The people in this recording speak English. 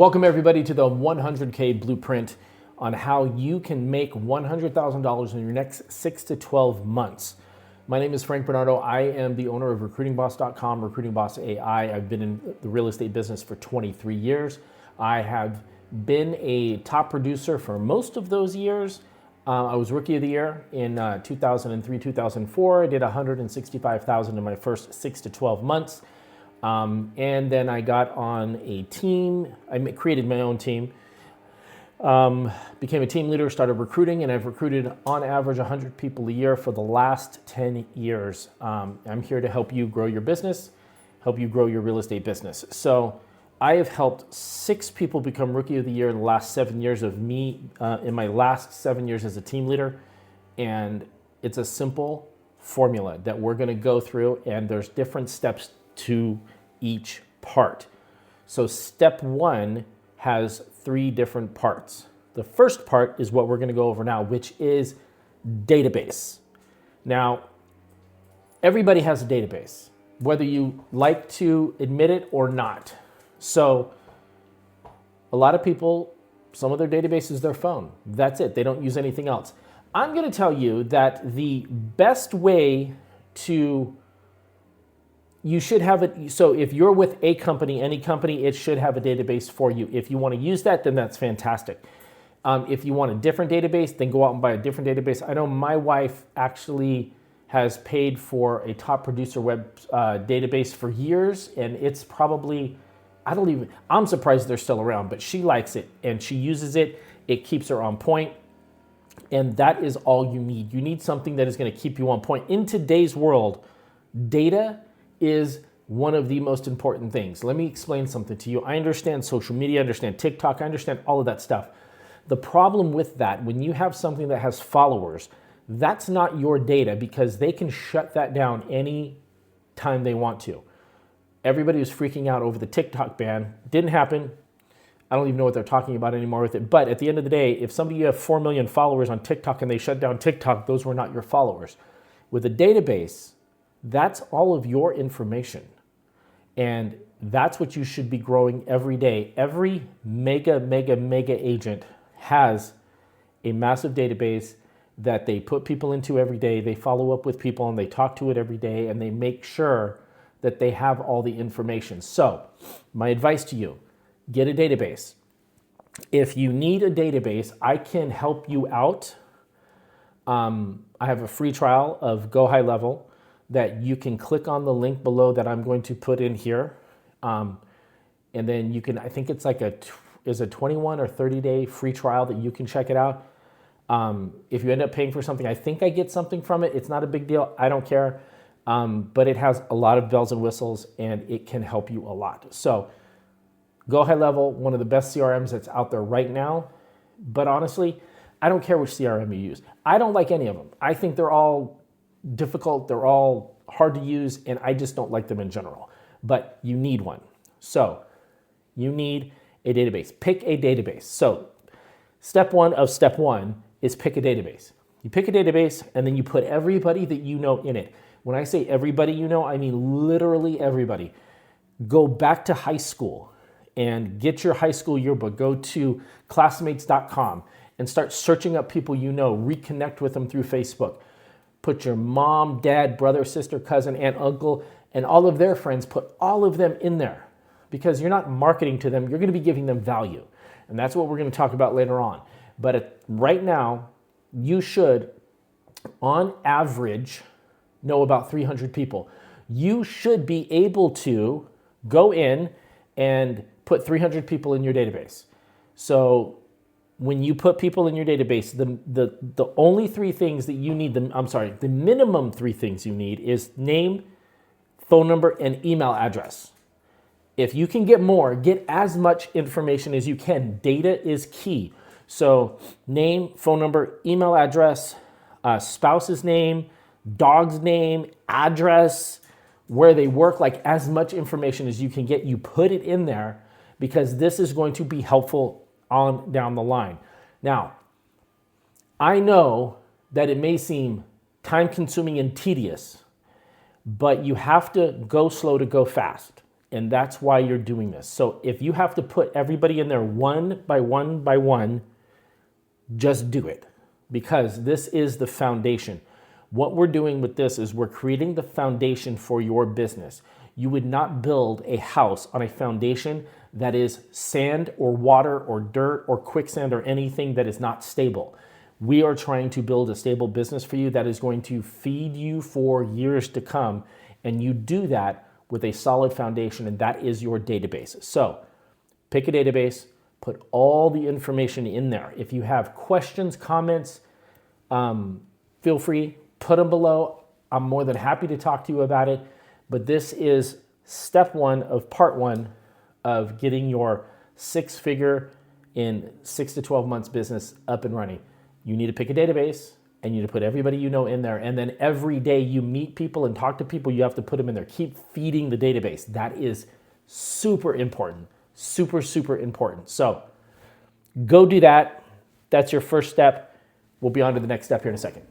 Welcome everybody to the 100K Blueprint on how you can make $100,000 in your next 6 to 12 months. My name is Frank Bernardo. I am the owner of RecruitingBoss.com, Recruiting Boss AI. I've been in the real estate business for 23 years. I have been a top producer for most of those years. I was Rookie of the Year in 2003, 2004. I did $165,000 in my first 6 to 12 months. And then I got on a team. I created my own team, became a team leader, started recruiting, and I've recruited on average 100 people a year for the last 10 years. I'm here to help you grow your business, help you grow your real estate business. So I have helped 6 people become Rookie of the Year in the last 7 years of me, in my last 7 years as a team leader. And it's a simple formula that we're gonna go through, and there's different steps to each part. So step 1 has 3 different parts. The first part is what we're going to go over now, which is database. Now, everybody has a database, whether you like to admit it or not. So a lot of people, some of their database is their phone. That's it. They don't use anything else. I'm going to tell you that the best way to you should have it. So if you're with a company, any company, it should have a database for you. If you want to use that, then that's fantastic. If you want a different database, then go out and buy a different database. I know my wife actually has paid for a top producer web database for years, and it's probably, I'm surprised they're still around, but she likes it and she uses it. It keeps her on point. And that is all you need. You need something that is going to keep you on point. In today's world, data is one of the most important things. Let me explain something to you. I understand social media, I understand TikTok, I understand all of that stuff. The problem with that, when you have something that has followers, that's not your data because they can shut that down any time they want to. Everybody was freaking out over the TikTok ban. Didn't happen. I don't even know what they're talking about anymore with it. But at the end of the day, if you have 4 million followers on TikTok and they shut down TikTok, those were not your followers. With a database, that's all of your information. And that's what you should be growing every day. Every mega agent has a massive database that they put people into every day. They follow up with people and they talk to it every day and they make sure that they have all the information. So my advice to you, get a database. If you need a database, I can help you out. I have a free trial of Go High Level that you can click on the link below that I'm going to put in here. And then you can, I think it's like a 21 or 30-day free trial that you can check it out. If you end up paying for something, I think I get something from it. It's not a big deal. I don't care. But it has a lot of bells and whistles and it can help you a lot. So Go High Level, one of the best CRMs that's out there right now. But honestly, I don't care which CRM you use. I don't like any of them. I think they're all difficult, they're all hard to use, and I just don't like them in general. But you need one. So you need a database. Pick a database. So step 1 of step 1 is pick a database. You pick a database and then you put everybody that you know in it. When I say everybody you know, I mean literally everybody. Go back to high school and get your high school yearbook. Go to classmates.com and start searching up people you know. Reconnect with them through Facebook. Put your mom, dad, brother, sister, cousin, aunt, uncle, and all of their friends, put all of them in there because you're not marketing to them. You're going to be giving them value. And that's what we're going to talk about later on. But right now, you should, on average, know about 300 people. You should be able to go in and put 300 people in your database. So when you put people in your database, the only 3 things that you need, the minimum 3 things you need is name, phone number, and email address. If you can get more, get as much information as you can. Data is key. So name, phone number, email address, spouse's name, dog's name, address, where they work, like as much information as you can get, you put it in there because this is going to be helpful on down the line. Now, I know that it may seem time consuming and tedious, but you have to go slow to go fast. And that's why you're doing this. So if you have to put everybody in there one by one by one, just do it, because this is the foundation. What we're doing with this is we're creating the foundation for your business. You would not build a house on a foundation that is sand or water or dirt or quicksand or anything that is not stable. We are trying to build a stable business for you that is going to feed you for years to come. And you do that with a solid foundation, and that is your database. So pick a database, put all the information in there. If you have questions, comments, feel free, put them below. I'm more than happy to talk to you about it. But this is step one of part one of getting your six-figure in 6 to 12 months business up and running. You need to pick a database, and you need to put everybody you know in there. And then every day you meet people and talk to people, you have to put them in there. Keep feeding the database. That is super important. Super, super important. So go do that. That's your first step. We'll be on to the next step here in a second.